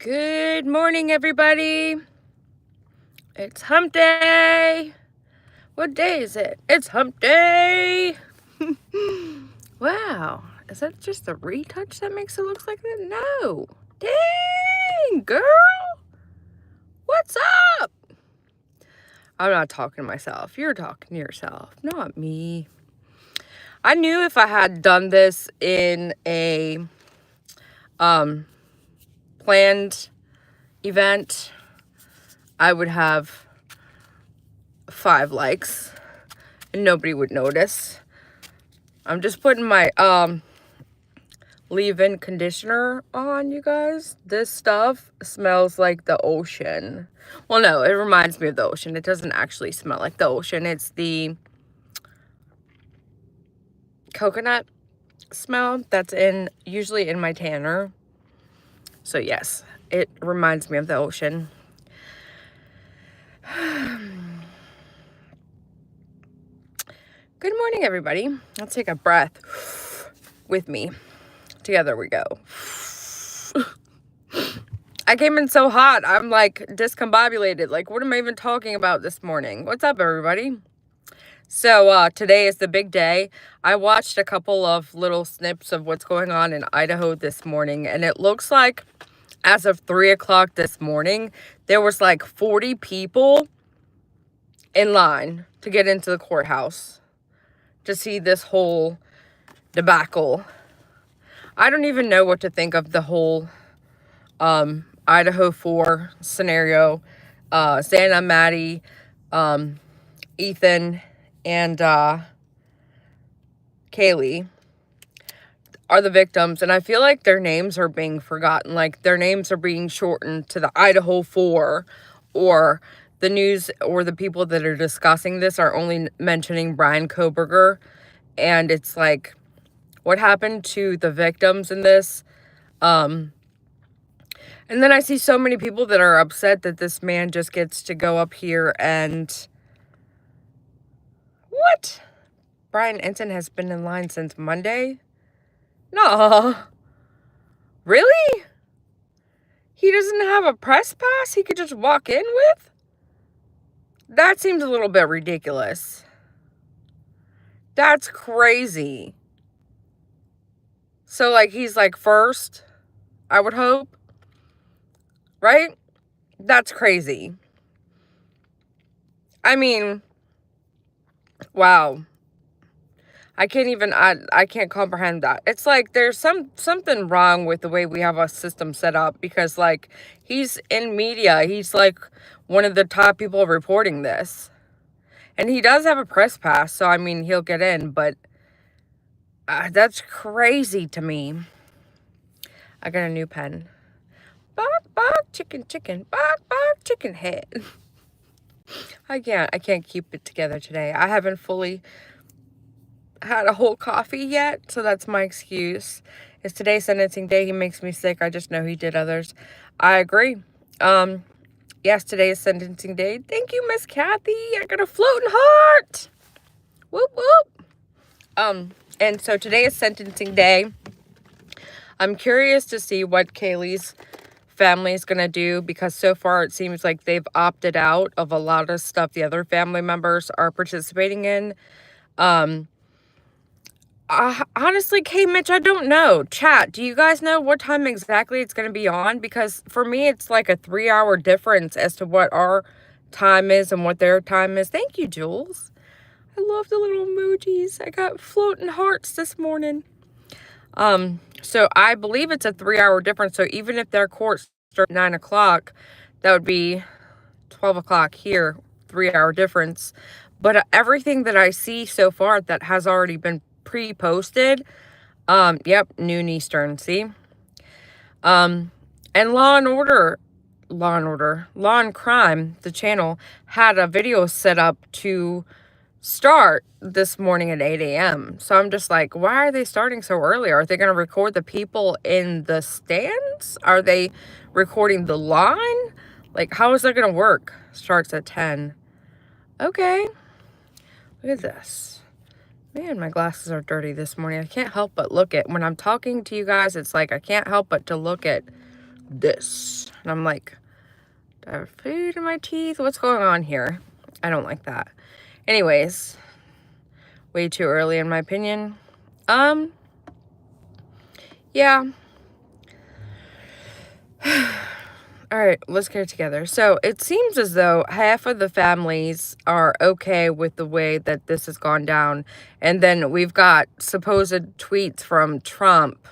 Good morning, everybody. It's hump day. What day is it? It's hump day. Wow. Is that just a retouch that makes it look like that? No. Dang, girl. What's up? I'm not talking to myself. You're talking to yourself, not me. I knew if I had done this in a planned event, I would have 5 likes and nobody would notice. I'm just putting my leave-in conditioner on, you guys. This stuff smells like the ocean. Well, no, it reminds me of the ocean. It doesn't actually smell like the ocean. It's the coconut smell that's usually in my tanner. So yes, it reminds me of the ocean. Good morning, everybody. Let's take a breath with me. Together we go. I came in so hot. I'm like discombobulated. Like, what am I even talking about this morning? What's up, everybody? So today is the big day. I watched a couple of little snips of what's going on in Idaho this morning, and it looks like as of 3 o'clock this morning, there was like 40 people in line to get into the courthouse to see this whole debacle. I don't even know what to think of the whole Idaho 4 scenario. Santa, Maddie, Ethan, and Kaylee are the victims, and I feel like their names are being forgotten. Like, their names are being shortened to the Idaho 4, or the news or the people that are discussing this are only mentioning Brian Koberger, and it's like, what happened to the victims in this? And then I see so many people that are upset that this man just gets to go up here and... What? Brian Ensign has been in line since Monday? No. Really? He doesn't have a press pass he could just walk in with? That seems a little bit ridiculous. That's crazy. So, like, he's like first, I would hope. Right? That's crazy. I mean, wow. I can't comprehend that. It's like there's something wrong with the way we have our system set up, because like he's in media. He's like one of the top people reporting this. And he does have a press pass, so I mean he'll get in, but that's crazy to me. I got a new pen. Bark, bark, chicken, chicken, bark, bark, chicken head. I can't keep it together today. I haven't fully had a whole coffee yet, so that's my excuse. It's today's sentencing day. He makes me sick. I just know he did others. I agree. Yes, today is sentencing day. Thank you, Miss Kathy. I got a floating heart. Whoop whoop. And so today is sentencing day. I'm curious to see what Kaylee's family is gonna do, because so far it seems like they've opted out of a lot of stuff the other family members are participating in. Honestly, K Mitch, I don't know. Chat, do you guys know what time exactly it's going to be on? Because for me, it's like a 3-hour difference as to what our time is and what their time is. Thank you, Jules. I love the little emojis. I got floating hearts this morning. So I believe it's a 3-hour difference. So even if their court starts at 9 o'clock, that would be 12 o'clock here, 3-hour difference. But everything that I see so far that has already been pre-posted, yep, noon Eastern, see? And Law and Crime, the channel, had a video set up to start this morning at 8 a.m. So I'm just like, why are they starting so early? Are they going to record the people in the stands? Are they recording the line? Like, how is that going to work? Starts at 10. Okay. Look at this. Man, my glasses are dirty this morning. I can't help but look at, when I'm talking to you guys, it's like I can't help but to look at this. And I'm like, do I have food in my teeth? What's going on here? I don't like that. Anyways, way too early in my opinion. Yeah. All right, let's get it together. So it seems as though half of the families are okay with the way that this has gone down. And then we've got supposed tweets from Trump,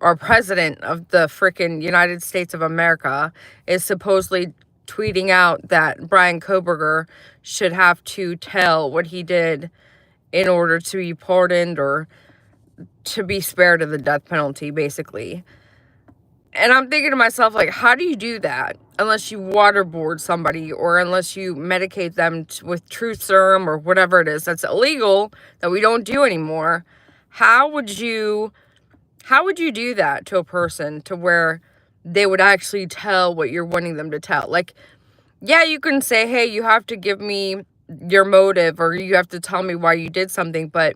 our president of the freaking United States of America, is supposedly tweeting out that Brian Koberger should have to tell what he did in order to be pardoned or to be spared of the death penalty, basically. And I'm thinking to myself, like, how do you do that unless you waterboard somebody or unless you medicate them with truth serum or whatever it is that's illegal that we don't do anymore? How would you do that to a person to where they would actually tell what you're wanting them to tell? Like, yeah, you can say, hey, you have to give me your motive or you have to tell me why you did something, but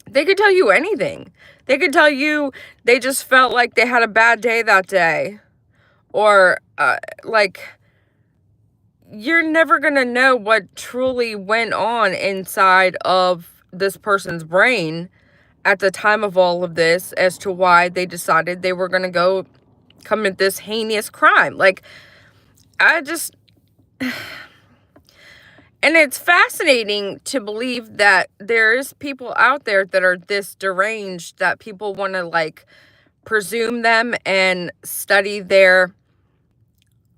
they could tell you anything. They could tell you they just felt like they had a bad day that day. Or, like, you're never going to know what truly went on inside of this person's brain at the time of all of this as to why they decided they were going to go commit this heinous crime. Like, I just... And it's fascinating to believe that there's people out there that are this deranged that people want to, like, presume them and study their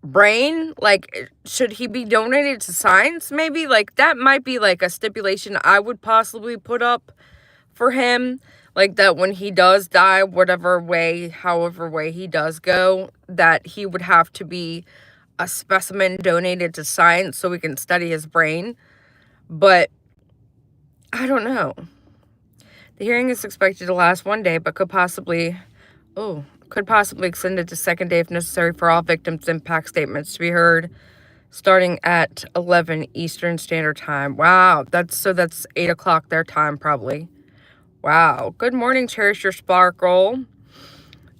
brain. Like, should he be donated to science? Maybe, like, that might be, like, a stipulation I would possibly put up for him. Like, that when he does die, however way he does go, that he would have to be a specimen donated to science so we can study his brain. But I don't know. The hearing is expected to last 1 day, but could possibly extend it to second day if necessary for all victims' impact statements to be heard starting at 11 Eastern Standard Time. Wow, that's 8 o'clock their time probably. Wow. Good morning, Cherish Your Sparkle.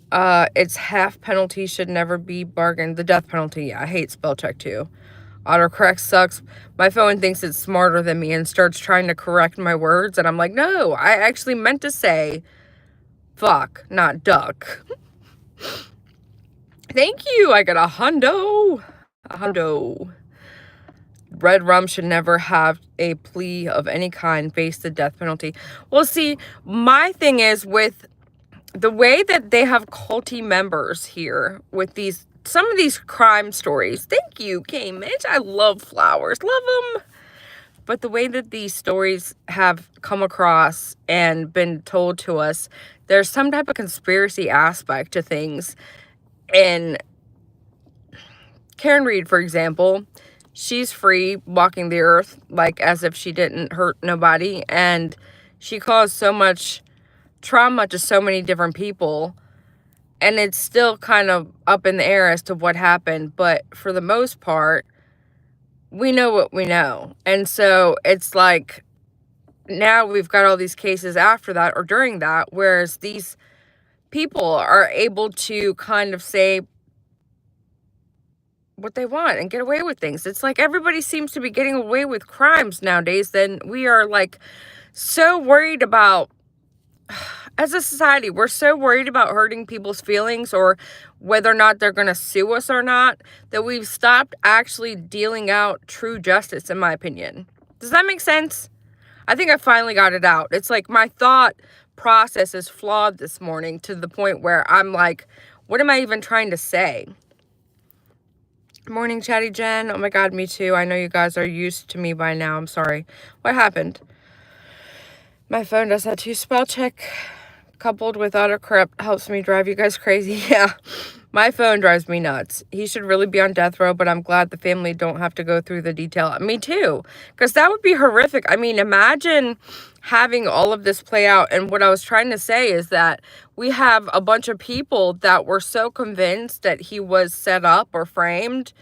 It's half penalty should never be bargained. The death penalty, yeah, I hate spell check too. Autocorrect sucks. My phone thinks it's smarter than me and starts trying to correct my words, and I'm like, no, I actually meant to say fuck, not duck. Thank you. I got a hundo. Red rum should never have a plea of any kind face the death penalty. Well, see, my thing is with the way that they have culty members here with some of these crime stories. Thank you, K Mitch. I love flowers. Love them. But the way that these stories have come across and been told to us, there's some type of conspiracy aspect to things. And Karen Reed, for example, she's free walking the earth like as if she didn't hurt nobody. And she caused so much trauma to so many different people, and it's still kind of up in the air as to what happened, but for the most part we know what we know. And so it's like now we've got all these cases after that or during that, whereas these people are able to kind of say what they want and get away with things. It's like everybody seems to be getting away with crimes nowadays. Then we are like so worried about, as a society, we're so worried about hurting people's feelings or whether or not they're going to sue us or not, that we've stopped actually dealing out true justice, in my opinion. Does that make sense? I think I finally got it out. It's like my thought process is flawed this morning to the point where I'm like, what am I even trying to say? Morning, Chatty Jen. Oh my God, me too. I know you guys are used to me by now. I'm sorry. What happened? My phone does that too. Spell check coupled with autocorrect helps me drive you guys crazy. Yeah, my phone drives me nuts. He should really be on death row, but I'm glad the family don't have to go through the detail. Me too, because that would be horrific. I mean, imagine having all of this play out. And what I was trying to say is that we have a bunch of people that were so convinced that he was set up or framed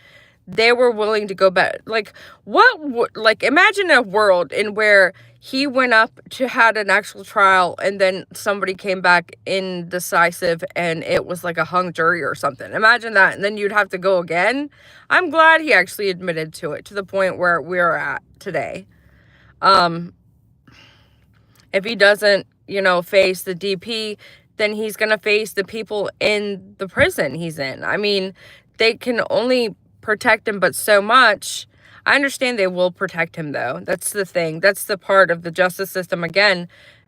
they were willing to go back. Like, like, imagine a world in where he went up to had an actual trial and then somebody came back indecisive and it was like a hung jury or something. Imagine that. And then you'd have to go again. I'm glad he actually admitted to it, to the point where we're at today. If he doesn't, face the DP, then he's going to face the people in the prison he's in. I mean, they can only protect him but so much. I understand they will protect him, though. That's the thing. That's the part of the justice system, again,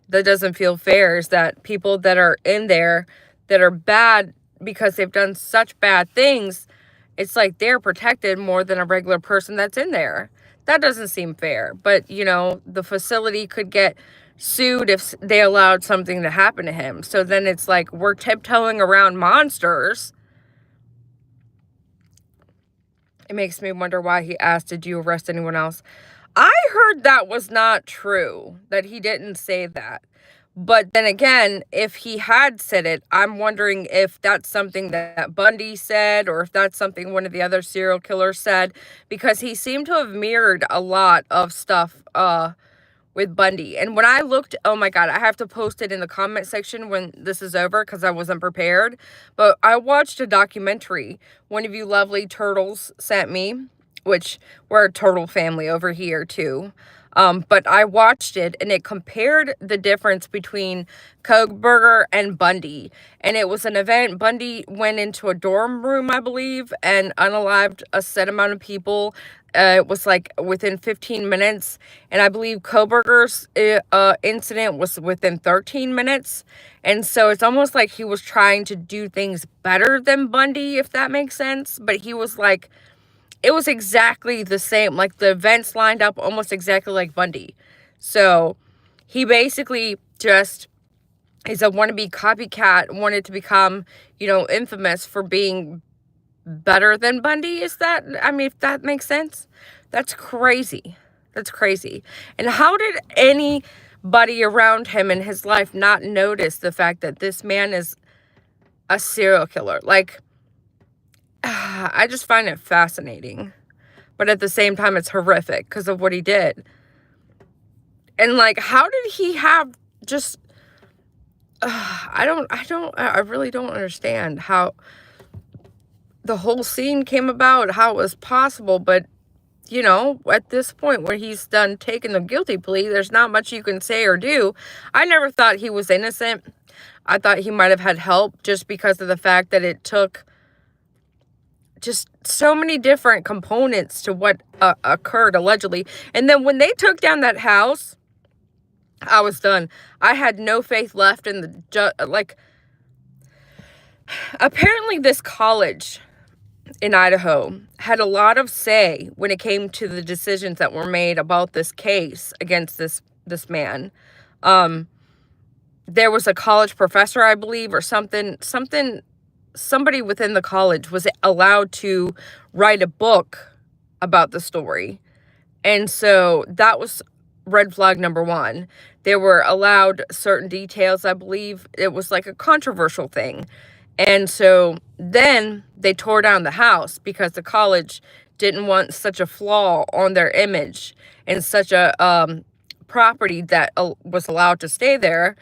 that doesn't feel fair, is that people that are in there that are bad because they've done such bad things, it's like they're protected more than a regular person that's in there. That doesn't seem fair. But, the facility could get sued if they allowed something to happen to him. So then it's like we're tiptoeing around monsters. It makes me wonder why he asked, did you arrest anyone else? I heard that was not true, that he didn't say that. But then again, if he had said it, I'm wondering if that's something that Bundy said, or if that's something one of the other serial killers said, because he seemed to have mirrored a lot of stuff with Bundy. And when I looked, oh my God, I have to post it in the comment section when this is over because I wasn't prepared. But I watched a documentary one of you lovely turtles sent me, which we're a turtle family over here too. But I watched it and it compared the difference between Koberger and Bundy. And it was an event. Bundy went into a dorm room, I believe, and unalived a set amount of people. It was like within 15 minutes. And I believe Koberger's incident was within 13 minutes. And so it's almost like he was trying to do things better than Bundy, if that makes sense. But he was like, it was exactly the same. Like, the events lined up almost exactly like Bundy. So he basically just is a wannabe copycat, wanted to become, infamous for being better than Bundy. If that makes sense? That's crazy. That's crazy. And how did anybody around him in his life not notice the fact that this man is a serial killer? Like, I just find it fascinating. But at the same time, it's horrific because of what he did. And like, how did he have just, I really don't understand how the whole scene came about, how it was possible. But, at this point where he's done taking the guilty plea, there's not much you can say or do. I never thought he was innocent. I thought he might have had help just because of the fact that it took just so many different components to what occurred allegedly. And then when they took down that house, I was done. I had no faith left in the apparently this college in Idaho had a lot of say when it came to the decisions that were made about this case against this man. There was a college professor, I believe, or somebody within the college was allowed to write a book about the story. And so that was red flag number one. They were allowed certain details, I believe. It was like a controversial thing. And so then they tore down the house because the college didn't want such a flaw on their image and such a property that was allowed to stay there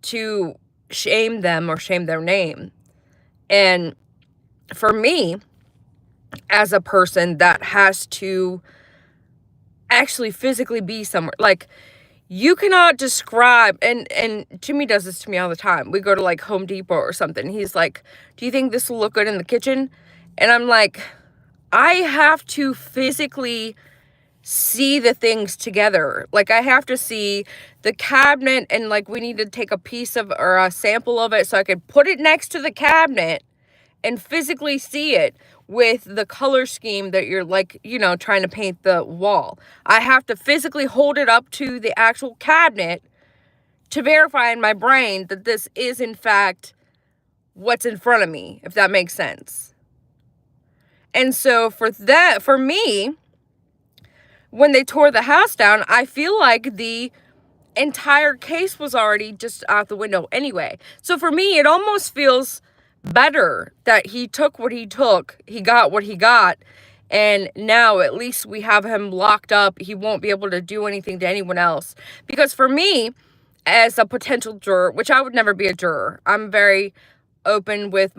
to shame them or shame their name. And for me, as a person that has to actually physically be somewhere, like, you cannot describe, and Jimmy does this to me all the time. We go to like Home Depot or something. He's like, do you think this will look good in the kitchen? And I'm like, I have to physically see the things together. Like, I have to see the cabinet, and like, we need to take a piece of or a sample of it so I could put it next to the cabinet and physically see it with the color scheme that you're like, trying to paint the wall. I have to physically hold it up to the actual cabinet to verify in my brain that this is in fact what's in front of me, if that makes sense. And so for me, when they tore the house down, I feel like the entire case was already just out the window anyway. So for me, it almost feels better that he took what he took, he got what he got, And now at least we have him locked up. He won't be able to do anything to anyone else. Because for me, as a potential juror, which I would never be a juror, I'm very open with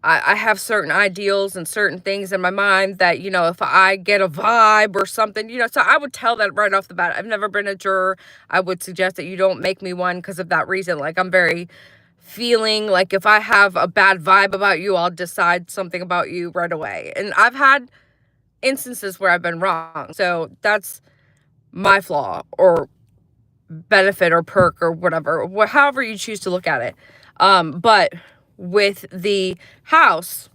I have certain ideals and certain things in my mind that, if I get a vibe or something, so I would tell that right off the bat. I've never been a juror. I would suggest that you don't make me one because of that reason. Like, I'm very feeling like if I have a bad vibe about you, I'll decide something about you right away. And I've had instances where I've been wrong. So that's my flaw or benefit or perk or whatever, however you choose to look at it. But with the house,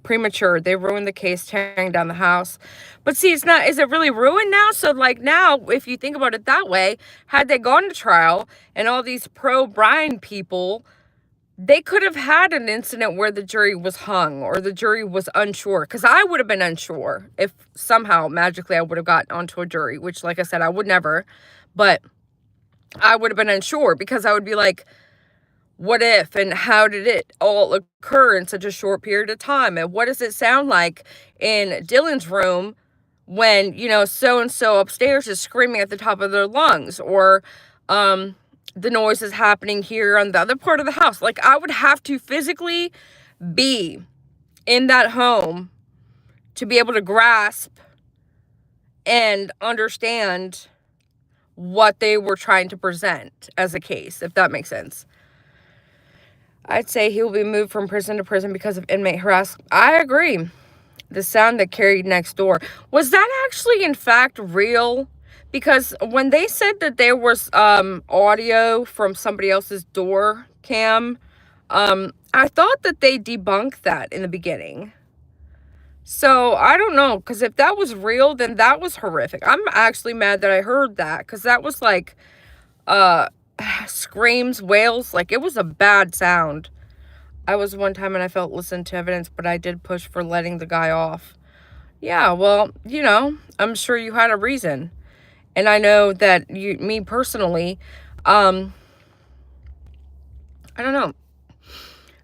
premature, they ruined the case, tearing down the house. But see, is it really ruined now? So like now, if you think about it that way, had they gone to trial and all these pro Brian people, they could have had an incident where the jury was hung or the jury was unsure, because I would have been unsure if somehow magically I would have gotten onto a jury, which, like I said, I would never. But I would have been unsure because I would be like, what if, and how did it all occur in such a short period of time? And what does it sound like in Dylan's room when, so-and-so upstairs is screaming at the top of their lungs, or the noise is happening here on the other part of the house. Like, I would have to physically be in that home to be able to grasp and understand what they were trying to present as a case, if that makes sense. I'd say he will be moved from prison to prison because of inmate harassment. I agree. The sound that carried next door. Was that actually, in fact, real? Because when they said that there was audio from somebody else's door cam, I thought that they debunked that in the beginning. So, I don't know, because if that was real, then that was horrific. I'm actually mad that I heard that, because that was like, screams, wails, like, it was a bad sound. I was one time and I felt listened to evidence, but I did push for letting the guy off. Yeah, well, I'm sure you had a reason. And I know that me personally, I don't know.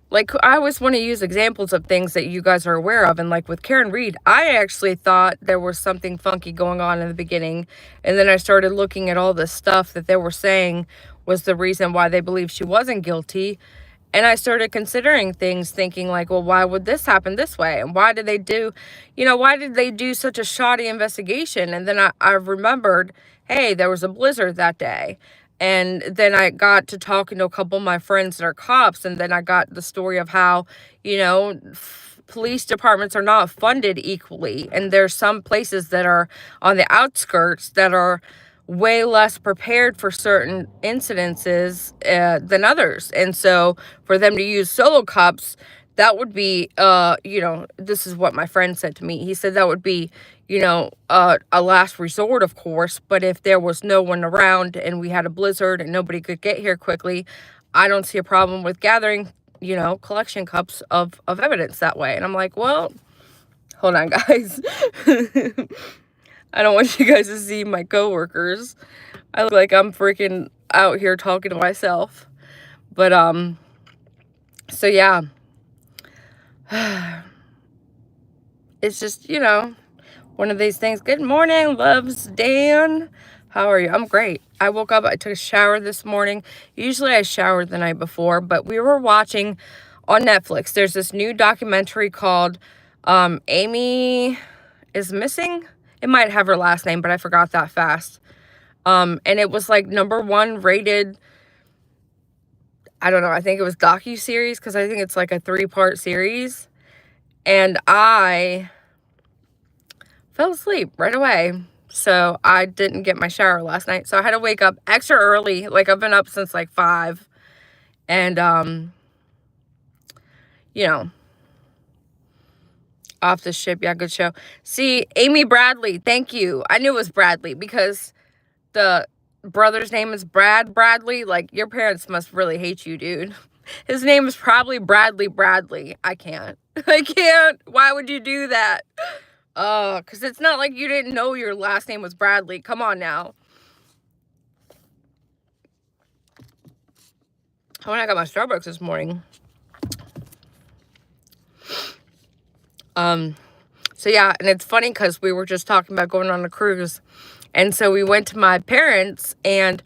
Like, I always want to use examples of things that you guys are aware of. And like with Karen Reed, I actually thought there was something funky going on in the beginning. And then I started looking at all the stuff that they were saying was the reason why they believed she wasn't guilty. And I started considering things, thinking like, well, why would this happen this way? And why did they do such a shoddy investigation? And then I remembered, hey, there was a blizzard that day. And then I got to talking to a couple of my friends that are cops. And then I got the story of how, police departments are not funded equally. And there's some places that are on the outskirts that are way less prepared for certain incidences than others. And so for them to use solo cops, that would be, this is what my friend said to me. He said that would be, a last resort, of course. But if there was no one around and we had a blizzard and nobody could get here quickly, I don't see a problem with gathering, collection cups of evidence that way. And I'm like, well, hold on, guys. I don't want you guys to see my coworkers. I look like I'm freaking out here talking to myself. But, so yeah. It's just, one of these things. Good morning, loves Dan. How are you? I'm great. I woke up, I took a shower this morning. Usually I showered the night before, but we were watching on Netflix. There's this new documentary called Amy is Missing. It might have her last name, but I forgot that fast. And it was like #1 rated, I don't know, I think it was docu-series, because I think it's like a 3-part series. And I fell asleep right away. So I didn't get my shower last night. So I had to wake up extra early. Like, I've been up since like 5. And, off the ship. Yeah, good show. See, Amy Bradley. Thank you. I knew it was Bradley because the brother's name is Brad Bradley. Like, your parents must really hate you, dude. His name is probably Bradley. I can't. Why would you do that? Because it's not like you didn't know your last name was Bradley. Come on now. When I got my Starbucks this morning, So yeah, and it's funny because we were just talking about going on a cruise. And so we went to my parents and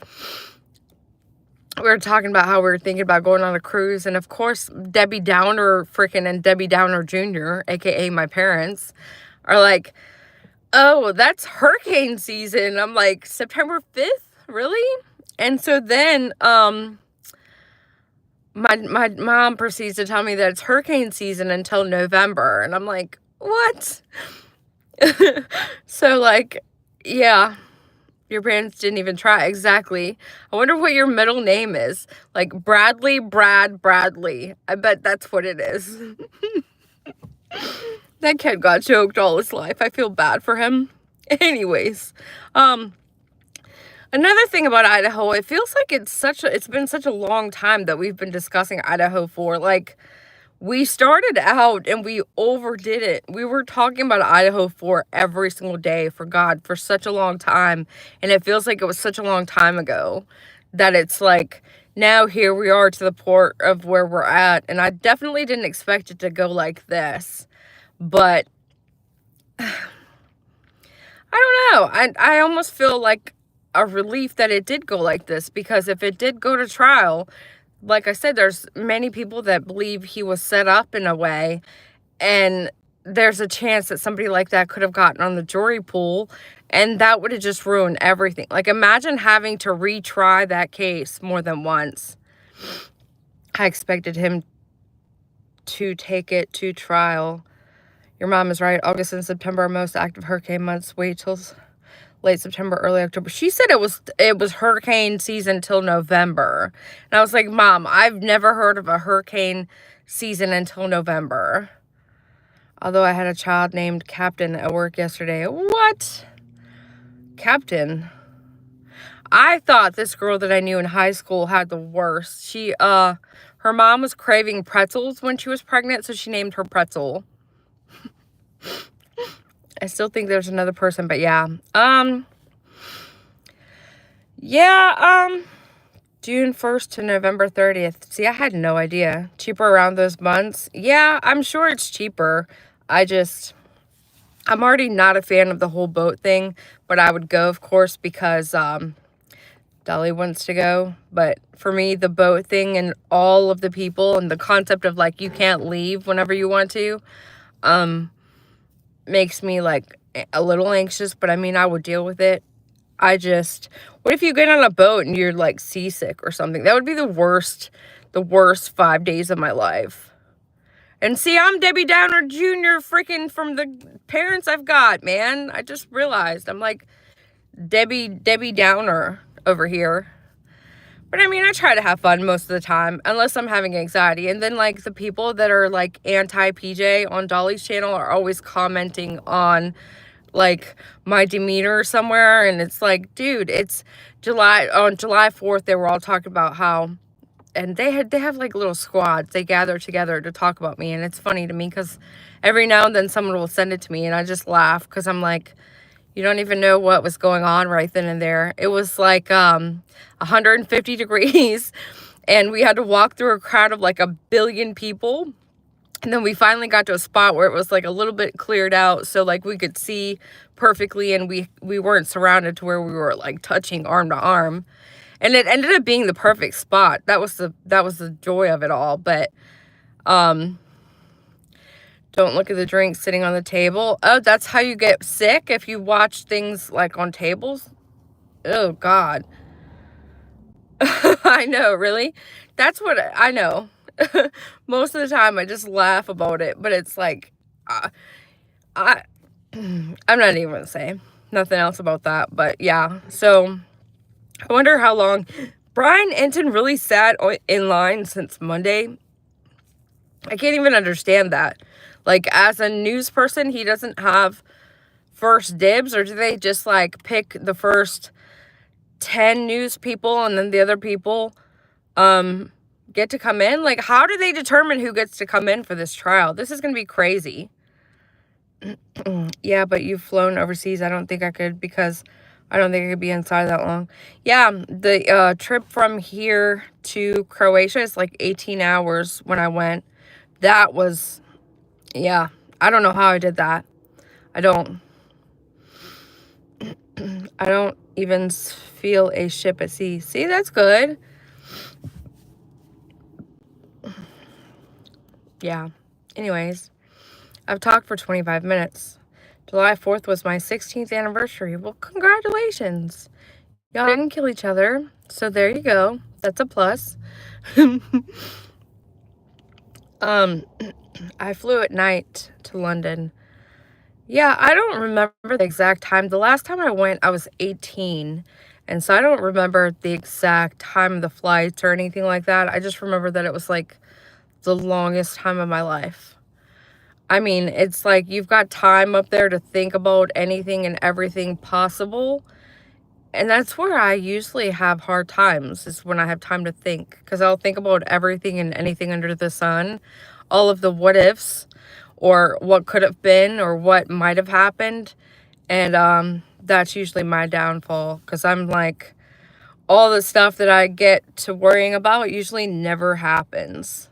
we were talking about how we were thinking about going on a cruise. And of course, Debbie Downer freaking and Debbie Downer Jr., aka my parents, are like, oh, that's hurricane season. I'm like, September 5th? Really? And so then my mom proceeds to tell me that it's hurricane season until November. And I'm like, what? So like, yeah, your parents didn't even try. Exactly. I wonder what your middle name is. Like Bradley, Bradley. I bet that's what it is. That kid got choked all his life. I feel bad for him. Anyways, another thing about Idaho, it feels like it's been such a long time that we've been discussing Idaho for. Like, we started out and we overdid it. We were talking about Idaho for every single day for such a long time. And it feels like it was such a long time ago that it's like, now here we are to the port of where we're at. And I definitely didn't expect it to go like this. But I don't know. I almost feel like a relief that it did go like this, because if it did go to trial, like I said, there's many people that believe he was set up in a way, and there's a chance that somebody like that could have gotten on the jury pool, and that would have just ruined everything. Like, imagine having to retry that case more than once. I expected him to take it to trial. Your mom is right. August and September are most active hurricane months. Wait till late September, early October. She said it was hurricane season till November. And I was like, Mom, I've never heard of a hurricane season until November. Although I had a child named Captain at work yesterday. What? Captain? I thought this girl that I knew in high school had the worst. Her mom was craving pretzels when she was pregnant, so she named her Pretzel. I still think there's another person, but yeah. June 1st to November 30th. See, I had no idea. Cheaper around those months? Yeah, I'm sure it's cheaper. I'm already not a fan of the whole boat thing, but I would go, of course, because Dolly wants to go. But for me, the boat thing and all of the people and the concept of, like, you can't leave whenever you want to, makes me, like, a little anxious. But I mean, I would deal with it. What if you get on a boat and you're, like, seasick or something? That would be the worst 5 days of my life. And see, I'm Debbie Downer Jr. freaking from the parents I've got, man. I just realized I'm like Debbie Downer over here. But I mean, I try to have fun most of the time, unless I'm having anxiety. And then, like, the people that are, like, anti-PJ on Dolly's channel are always commenting on, like, my demeanor somewhere. And it's like, dude, it's on July 4th, they were all talking about how, and they have like little squads. They gather together to talk about me. And it's funny to me because every now and then someone will send it to me and I just laugh because I'm like, you don't even know what was going on right then and there. It was like 150 degrees and we had to walk through a crowd of like 1 billion people. And then we finally got to a spot where it was like a little bit cleared out, so like we could see perfectly, and we weren't surrounded to where we were like touching arm to arm. And it ended up being the perfect spot. That was the joy of it all. But don't look at the drink sitting on the table. Oh, that's how you get sick, if you watch things like on tables. Oh God. I know, really. That's what I know. Most of the time I just laugh about it, but it's like I'm not even gonna say nothing else about that. But yeah, so I wonder how long Brian Enton really sat in line since Monday. I can't even understand that. Like, as a news person, he doesn't have first dibs, or do they just like pick the first 10 news people and then the other people get to come in? Like, how do they determine who gets to come in for this trial? This is gonna be crazy. Yeah, but you've flown overseas. I don't think I could, because I don't think I could be inside that long. Yeah, the trip from here to Croatia is like 18 hours when I went. That was, yeah, I don't know how I did that. I don't I don't even feel a ship at sea. See, that's good. Yeah. Anyways, I've talked for 25 minutes. July 4th was my 16th anniversary. Well, congratulations. Y'all didn't kill each other. So there you go. That's a plus. I flew at night to London. Yeah, I don't remember the exact time. The last time I went, I was 18. And so I don't remember the exact time of the flights or anything like that. I just remember that it was like the longest time of my life. I mean, it's like you've got time up there to think about anything and everything possible. And that's where I usually have hard times, is when I have time to think. Because I'll think about everything and anything under the sun, all of the what ifs, or what could have been, or what might have happened. And that's usually my downfall. Because I'm like, all the stuff that I get to worrying about usually never happens.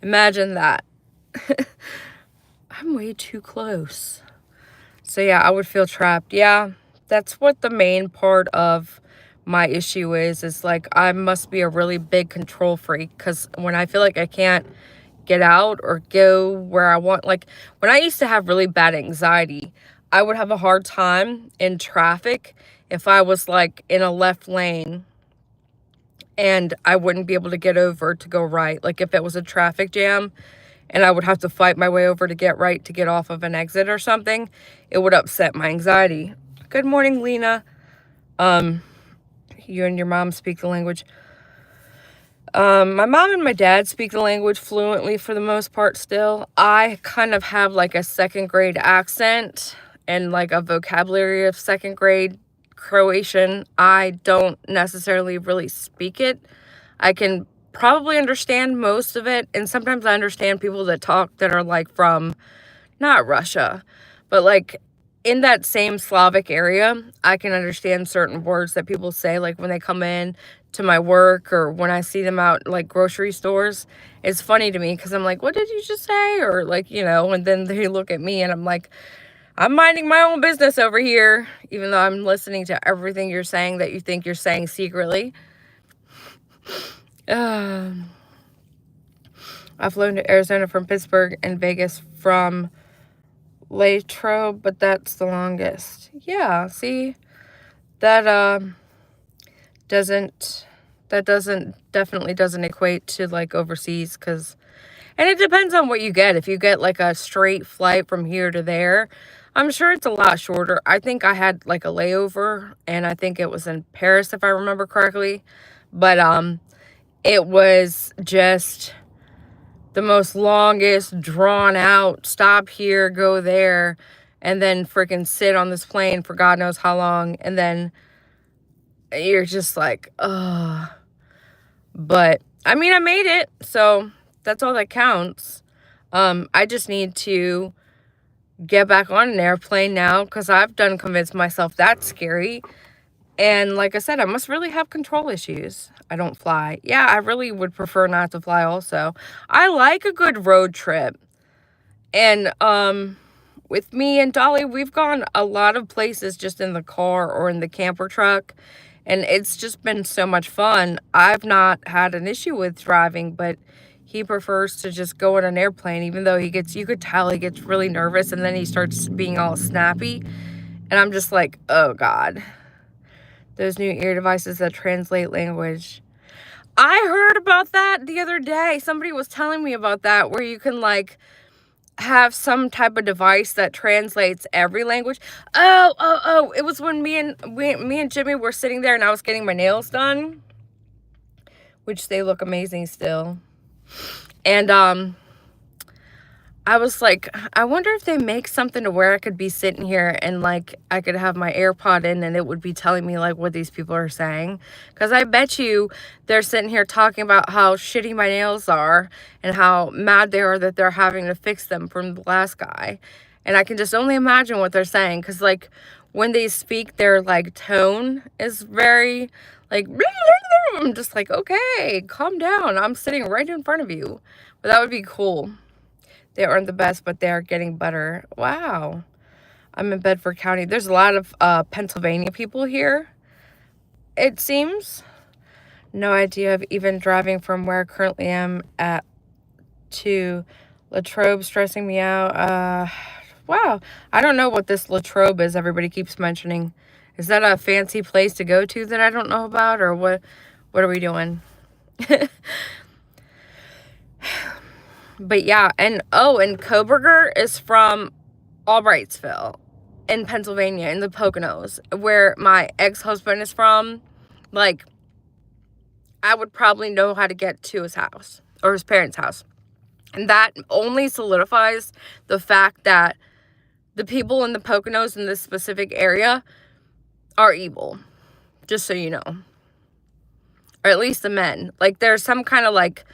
Imagine that. I'm way too close. So yeah, I would feel trapped. Yeah, that's what the main part of my issue is like I must be a really big control freak, because when I feel like I can't get out or go where I want, like when I used to have really bad anxiety, I would have a hard time in traffic if I was like in a left lane and I wouldn't be able to get over to go right. Like if it was a traffic jam and I would have to fight my way over to get right to get off of an exit or something, it would upset my anxiety. Good morning, Lena. You and your mom speak the language. My mom and my dad speak the language fluently for the most part still. I kind of have like a second grade accent and like a vocabulary of second grade Croatian. I don't necessarily really speak it. I can probably understand most of it, and sometimes I understand people that talk that are like from not Russia, but like in that same Slavic area. I can understand certain words that people say, like when they come in to my work or when I see them out like grocery stores. It's funny to me because I'm like, what did you just say? Or like, and then they look at me and I'm like, I'm minding my own business over here, even though I'm listening to everything you're saying that you think you're saying secretly. I've flown to Arizona from Pittsburgh and Vegas from Latrobe, but that's the longest. Yeah, see, that definitely doesn't equate to like overseas, and it depends on what you get. If you get like a straight flight from here to there, I'm sure it's a lot shorter. I think I had like a layover, and I think it was in Paris if I remember correctly, but it was just the most longest drawn out stop here, go there, and then freaking sit on this plane for God knows how long, and then you're just like, ugh. But I mean, I made it, so that's all that counts. I just need to get back on an airplane now, because I've done convinced myself that's scary. And like I said, I must really have control issues. I don't fly. Yeah, I really would prefer not to fly also. I like a good road trip. And with me and Dolly, we've gone a lot of places just in the car or in the camper truck. And it's just been so much fun. I've not had an issue with driving, but he prefers to just go on an airplane, even though you could tell he gets really nervous and then he starts being all snappy. And I'm just like, oh God. Those new ear devices that translate language. I heard about that the other day. Somebody was telling me about that, where you can like have some type of device that translates every language. Oh, it was when me and Jimmy were sitting there and I was getting my nails done, which they look amazing still. And I was like, I wonder if they make something to where I could be sitting here and like I could have my AirPod in and it would be telling me like what these people are saying. Because I bet you they're sitting here talking about how shitty my nails are and how mad they are that they're having to fix them from the last guy. And I can just only imagine what they're saying, because like when they speak, their like tone is very like, I'm just like, okay, calm down. I'm sitting right in front of you. But that would be cool. They aren't the best, but they are getting better. Wow. I'm in Bedford County. There's a lot of Pennsylvania people here, it seems. No idea of even driving from where I currently am at to Latrobe, stressing me out. Wow. I don't know what this Latrobe is everybody keeps mentioning. Is that a fancy place to go to that I don't know about, or what are we doing? But yeah, and Koberger is from Albrightsville in Pennsylvania, in the Poconos, where my ex-husband is from. Like, I would probably know how to get to his house, or his parents' house. And that only solidifies the fact that the people in the Poconos in this specific area are evil. Just so you know. Or at least the men. Like, there's some kind of, like,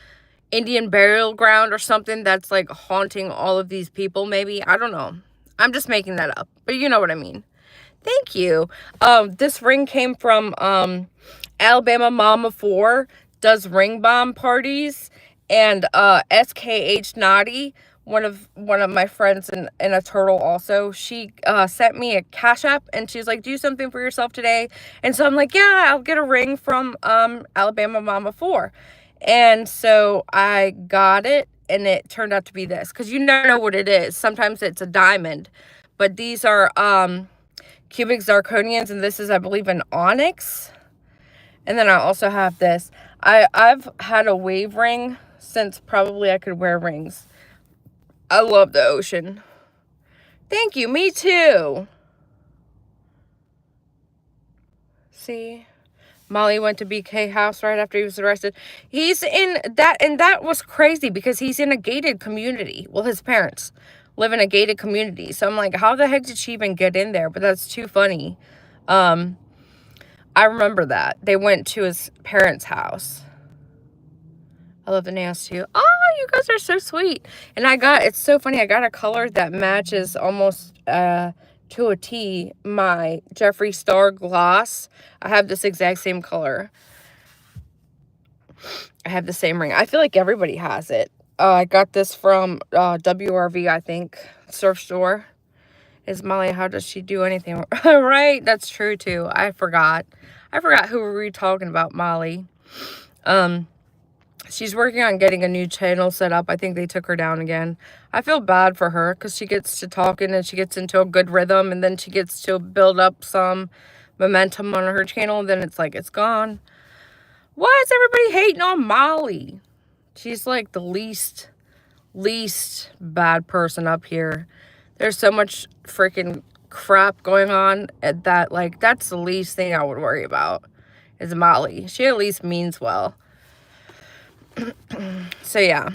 Indian burial ground or something that's, like, haunting all of these people, maybe. I don't know. I'm just making that up. But you know what I mean. Thank you. This ring came from, Alabama Mama 4 does ring bomb parties. And, SKH Naughty, one of my friends and a turtle also, she sent me a Cash App, and she's like, do something for yourself today. And so I'm like, yeah, I'll get a ring from Alabama Mama 4. And so I got it, and it turned out to be this, because you never know what it is. Sometimes it's a diamond, but these are cubic zirconians, and this is, I believe, an onyx. And then I also have this. I've had a wave ring since probably I could wear rings. I love the ocean. Thank you. Me too. See? Molly went to BK house right after he was arrested. He's in that, and that was crazy because he's in a gated community. Well, his parents live in a gated community. So I'm like, how the heck did she even get in there? But that's too funny. I remember that. They went to his parents' house. I love the nails too. Oh, you guys are so sweet. And it's so funny, I got a color that matches almost to a T my Jeffree Star gloss. I have this exact same color. I have the same ring. I feel like everybody has it. I got this from WRV, I think, surf store. Is Molly, how does she do anything? Right, that's true too. I forgot who were we talking about, Molly. She's working on getting a new channel set up. I think they took her down again. I feel bad for her because she gets to talking and she gets into a good rhythm, and then she gets to build up some momentum on her channel, and then it's like, it's gone. Why is everybody hating on Molly? She's like the least bad person up here. There's so much freaking crap going on that, like, that's the least thing I would worry about is Molly. She at least means well. So yeah,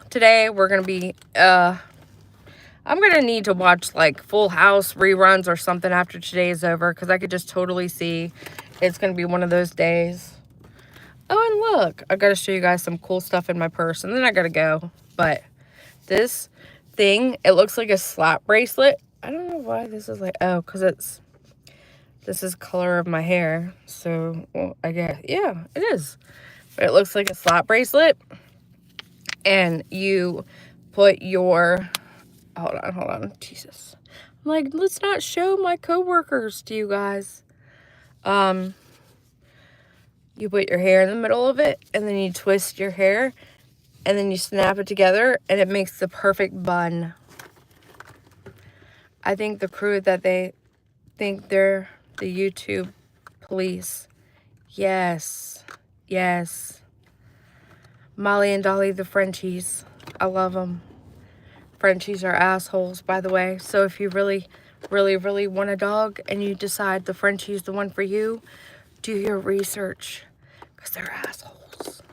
today we're gonna be I'm gonna need to watch like Full House reruns or something after today is over, because I could just totally see it's gonna be one of those days. Oh, and look, I gotta show you guys some cool stuff in my purse, and then I gotta go. But this thing, it looks like a slap bracelet. I don't know why this is like, oh, because this is color of my hair, so, well, I guess, yeah, it is. But it looks like a slap bracelet, and you put your, hold on, Jesus. I'm like, let's not show my coworkers to you guys. You put your hair in the middle of it, and then you twist your hair, and then you snap it together, and it makes the perfect bun. I think the crew that they think they're the YouTube police. Yes. Molly and Dolly, the Frenchies. I love them. Frenchies are assholes, by the way. So if you really want a dog and you decide the Frenchie is the one for you, do your research, because they're assholes.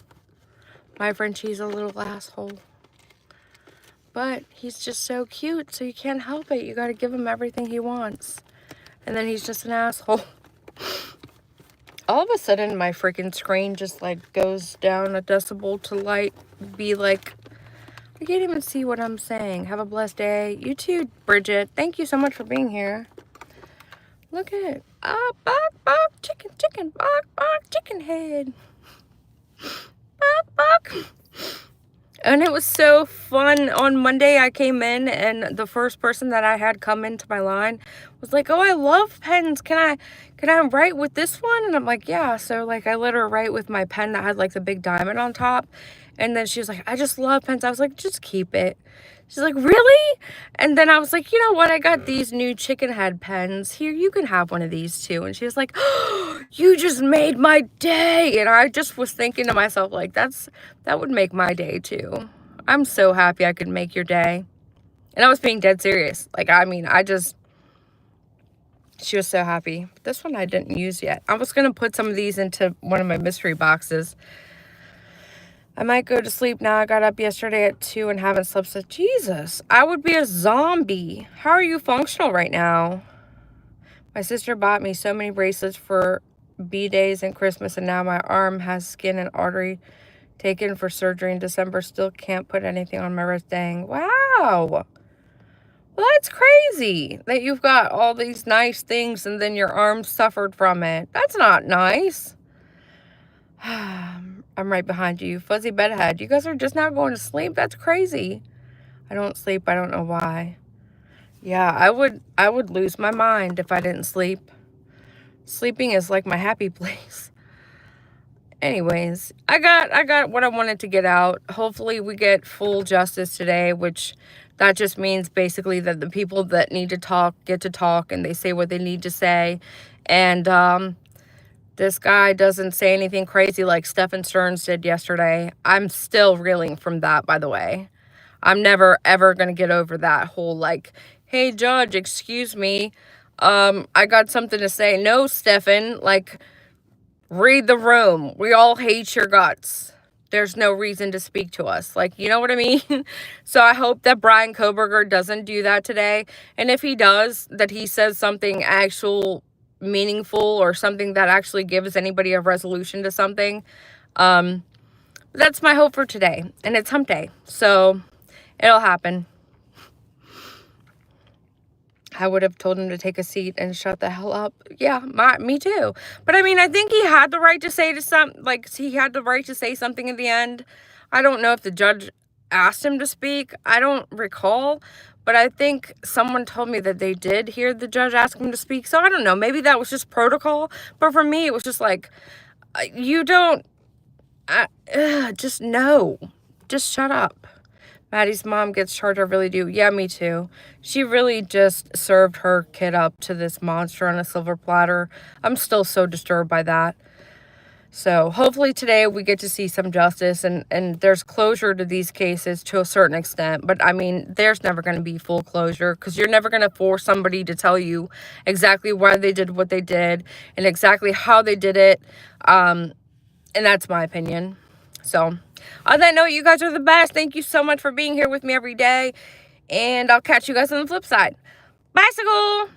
My Frenchie's a little asshole. But he's just so cute, so you can't help it. You got to give him everything he wants. And then he's just an asshole. All of a sudden, my freaking screen just, like, goes down a decibel to, like, be like, I can't even see what I'm saying. Have a blessed day. You too, Bridget. Thank you so much for being here. Look at it. Bark, chicken, bark, chicken head. Bark. And it was so fun. On Monday, I came in, and the first person that I had come into my line was like, "Oh, I love pens. Can I write with this one?" And I'm like, "Yeah." So like, I let her write with my pen that had like the big diamond on top. And then she was like, "I just love pens." I was like, "Just keep it." She's like, "Really?" And then I was like, "You know what? I got these new chicken head pens. Here, you can have one of these too." And she was like, "Oh, you just made my day." And I just was thinking to myself, like, that would make my day too. I'm so happy I could make your day. And I was being dead serious. Like, I mean, she was so happy. This one I didn't use yet. I was going to put some of these into one of my mystery boxes. I might go to sleep now. I got up yesterday at 2 and haven't slept since. Jesus, I would be a zombie. How are you functional right now? My sister bought me so many bracelets for B-days and Christmas, and now my arm has skin and artery taken for surgery in December. Still can't put anything on my wrist. Dang. Wow. Well, that's crazy that you've got all these nice things and then your arm suffered from it. That's not nice. I'm right behind you. Fuzzy bedhead. You guys are just now going to sleep? That's crazy. I don't sleep. I don't know why. Yeah, I would lose my mind if I didn't sleep. Sleeping is like my happy place. Anyways, I got what I wanted to get out. Hopefully we get full justice today, which that just means basically that the people that need to talk get to talk and they say what they need to say. And this guy doesn't say anything crazy like Stephen Stearns did yesterday. I'm still reeling from that, by the way. I'm never, ever going to get over that whole, like, "Hey, judge, excuse me. I got something to say." No, Stephen, like, read the room. We all hate your guts. There's no reason to speak to us. Like, you know what I mean? So I hope that Brian Koberger doesn't do that today. And if he does, that he says something actual meaningful or something that actually gives anybody a resolution to something. That's my hope for today. And it's hump day. So it'll happen. I would have told him to take a seat and shut the hell up. Yeah, me too. But I mean, I think he had the right to say he had the right to say something in the end. I don't know if the judge asked him to speak. I don't recall. But I think someone told me that they did hear the judge ask him to speak. So I don't know. Maybe that was just protocol. But for me, it was just like, you don't, just no. Just shut up. Maddie's mom gets charged. I really do. Yeah, me too. She really just served her kid up to this monster on a silver platter. I'm still so disturbed by that. So hopefully today we get to see some justice and there's closure to these cases to a certain extent. But I mean, there's never going to be full closure because you're never going to force somebody to tell you exactly why they did what they did and exactly how they did it. And that's my opinion. So on that note, you guys are the best. Thank you so much for being here with me every day. And I'll catch you guys on the flip side. Bicycle!